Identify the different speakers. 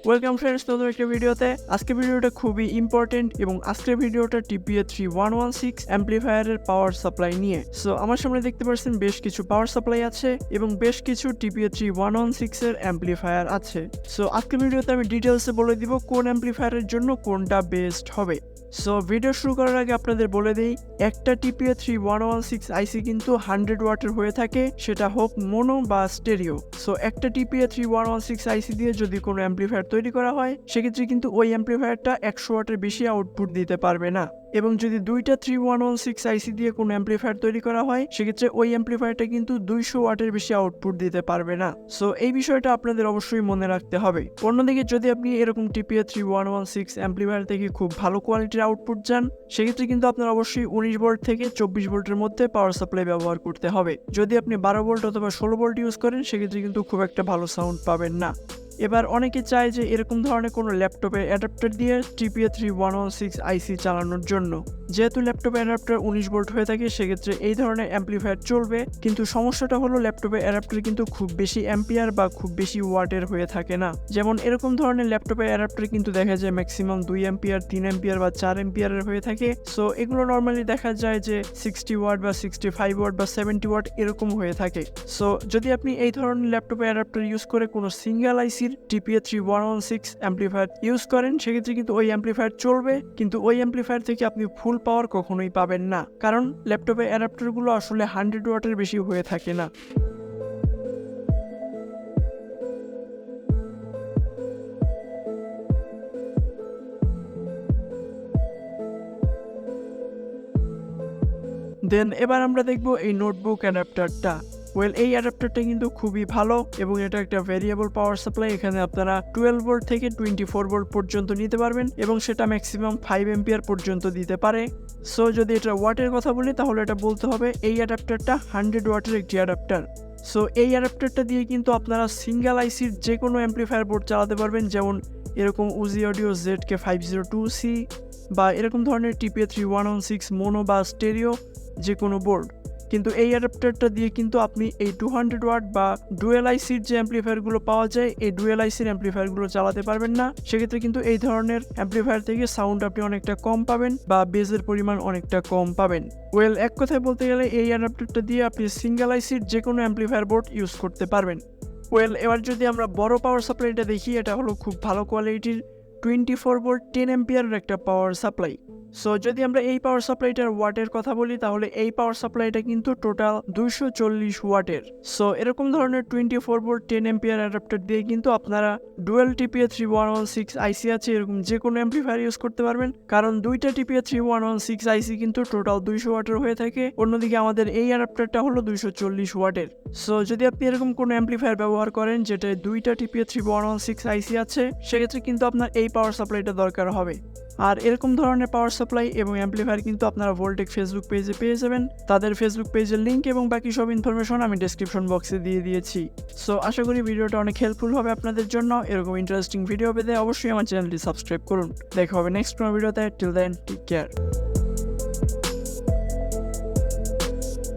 Speaker 1: Welcome friends, নতুন একটা ভিডিওতে। আজকে ভিডিওটা খুবই ইম্পর্টেন্ট এবং আজকের ভিডিওটা TPA 3116 অ্যাম্পলিফায়ারের পাওয়ার সাপ্লাই নিয়ে। সো আমার সামনে দেখতে পাচ্ছেন বেশ কিছু পাওয়ার সাপ্লাই আছে এবং বেশ কিছু TPA 3116 এর অ্যাম্পলিফায়ার আছে। সো আজকের ভিডিওতে আমি ডিটেলসে বলে দিব কোন অ্যাম্পলিফায়ারের জন্য কোনটা বেস্ট হবে। সো ভিডিও শুরু করার আগে আপনাদের বলে দেই, একটা TPA 3116 আইসি কিন্তু 100 ওয়াটের হয়ে থাকে, সেটা হোক মোনো বা স্টেরিও। সো একটা TPA 3116 আইসি দিয়ে যদি কোনো অ্যাম্পলিফায়ার তৈরি করা হয়, সেক্ষেত্রে কিন্তু ওই অ্যাম্পলিফায়ারটা 100 ওয়াটের বেশি আউটপুট দিতে পারবে না। এবং যদি দুইটা 3116 আইসি দিয়ে কোনো অ্যাম্পলিফায়ার তৈরি করা হয়, সেক্ষেত্রে ওই অ্যাম্পলিফায়ারটা কিন্তু 200 ওয়াটের বেশি আউটপুট দিতে পারবে না। সো এই বিষয়টা আপনাদের অবশ্যই মনে রাখতে হবে। অন্যদিকে যদি আপনি এরকম TPA 3116 অ্যাম্পলিফায়ার থেকে খুব ভালো কোয়ালিটির আউটপুট চান, সেক্ষেত্রে কিন্তু আপনার অবশ্যই 19 ভোল্ট থেকে 24 ভোল্টের মধ্যে পাওয়ার সাপ্লাই ব্যবহার করতে হবে। যদি আপনি 12 ভোল্ট অথবা 16 ভোল্ট ইউজ করেন, সেক্ষেত্রে কিন্তু খুব একটা ভালো সাউন্ড পাবেন না। এবার অনেকে চায় যে এরকম ধরনের কোনো ল্যাপটপের অ্যাডাপ্টার দিয়ে TPA 3116 আইসি চালানোর জন্য। যেহেতু ল্যাপটপের অ্যাডাপ্টার 19 ভোল্ট হয়ে থাকে, সেক্ষেত্রে এই ধরনের অ্যাম্পলিফায়ার চলবে, কিন্তু সমস্যাটা হলো ল্যাপটপের অ্যাডাপ্টার কিন্তু খুব বেশি অ্যাম্পিয়ার বা খুব বেশি ওয়াটের হয়ে থাকে না। যেমন এরকম ধরনের ল্যাপটপের অ্যাডাপ্টার কিন্তু দেখা যায় ম্যাক্সিমাম 2 অ্যাম্পিয়ার, 3 অ্যাম্পিয়ার বা 4 অ্যাম্পিয়ারের হয়ে থাকে। সো এগুলো নর্মালি দেখা যায় যে 60 ওয়াট বা 65 ওয়াট বা 70 ওয়াট এরকম হয়ে থাকে। সো যদি আপনি এই ধরনের ল্যাপটপের অ্যাডাপ্টার ইউজ করে কোনো সিঙ্গেল আইসির TPA 3116 অ্যাম্পলিফায়ার ইউজ করেন, সেক্ষেত্রে কিন্তু ওই অ্যাম্পলিফায়ার চলবে, কিন্তু ওই অ্যাম্পলিফায়ার থেকে আপনি ফুল পাওয়ার কখনোই পাবেন না, কারণ ল্যাপটপের অ্যাডাপ্টারগুলো আসলে 100 ওয়াটের বেশি হয়ে থাকে না। দেন এবার আমরা দেখব এই নোটবুক অ্যাডাপ্টারটা। এই অ্যাডাপ্টারটা কিন্তু খুবই ভালো এবং এটা একটা ভেরিয়েবল পাওয়ার সাপ্লাই। এখানে আপনারা 12 ভোল্ট থেকে 24 ভোল্ট পর্যন্ত নিতে পারবেন এবং সেটা ম্যাক্সিমাম 5 এম্পিয়ার পর্যন্ত দিতে পারে। সো যদি এটা ওয়াটের কথা বলি, তাহলে এটা বলতে হবে এই অ্যাডাপ্টারটা 100 ওয়াটের একটি অ্যাডাপ্টার। সো এই অ্যাডাপ্টারটা দিয়ে কিন্তু আপনারা সিঙ্গেল আইসির যে কোনো অ্যাম্পলিফায়ার বোর্ড চালাতে পারবেন, যেমন এরকম উজি অডিও ZK502C বা এরকম ধরনের TPA 3116 মোনো বা স্টেরিও যে কোনো বোর্ড। কিন্তু এই অ্যাডাপ্টারটা দিয়ে কিন্তু আপনি এই 200 ওয়াট বা ডুয়েল আইসির যে অ্যাম্পলিফায়ারগুলো পাওয়া যায়, এই ডুয়েল আইসির অ্যাম্পলিফায়ারগুলো চালাতে পারবেন না। সেক্ষেত্রে কিন্তু এই ধরনের অ্যাম্পলিফায়ার থেকে সাউন্ড আপনি অনেকটা কম পাবেন বা বেজের পরিমাণ অনেকটা কম পাবেন। এক কথায় বলতে গেলে এই অ্যাডাপ্টারটা দিয়ে আপনি সিঙ্গেল আইসির যে কোনো অ্যাম্পলিফায়ার বোর্ড ইউজ করতে পারবেন। এবার যদি আমরা বড় পাওয়ার সাপ্লাইটা দেখি, এটা হলো খুব ভালো কোয়ালিটির 24 ভোল্ট 10 অ্যাম্পিয়ারের একটা পাওয়ার সাপ্লাই। সো যদি আমরা এই পাওয়ার সাপ্লাইটার ওয়াটের কথা বলি, তাহলে এই পাওয়ার সাপ্লাইটা কিন্তু টোটাল 240 ওয়াটের। সো এরকম ধরনের 24 ভোল্ট 10 অ্যাম্পিয়ার অ্যাডাপ্টার দিয়ে কিন্তু আপনারা ডুয়েল TPA 3116 আইসি আছে এরকম যে কোনো অ্যাম্পলিফায়ার ইউজ করতে পারবেন, কারণ দুইটা TPA 3116 আইসি কিন্তু টোটাল 200 ওয়াটের হয়ে থাকে। অন্যদিকে আমাদের এই অ্যাডাপ্টারটা হলো 240 ওয়াটের। সো যদি আপনি এরকম কোনো অ্যাম্পলিফায়ার ব্যবহার করেন যেটা দুইটা TPA 3116 আইসি আছে, সেক্ষেত্রে কিন্তু আপনার এই পাওয়ার সাপ্লাইটা দরকার হবে। আর এরকম ধরনের পাওয়ার সাপ্লাই এবং অ্যাম্পলিফায়ার কিন্তু আপনারা ভোল্টেক ফেসবুক পেজে পেয়ে যাবেন। তাদের ফেসবুক পেজের লিঙ্ক এবং বাকি সব ইনফরমেশন আমি ডেসক্রিপশন বক্সে দিয়ে দিয়েছি। সো আশা করি ভিডিওটা অনেক হেল্পফুল হবে আপনাদের জন্য। এরকম ইন্টারেস্টিং ভিডিও পেতে অবশ্যই আমার চ্যানেলটি সাবস্ক্রাইব করুন। দেখা হবে নেক্সট কোনো ভিডিওতে। Till then, take care.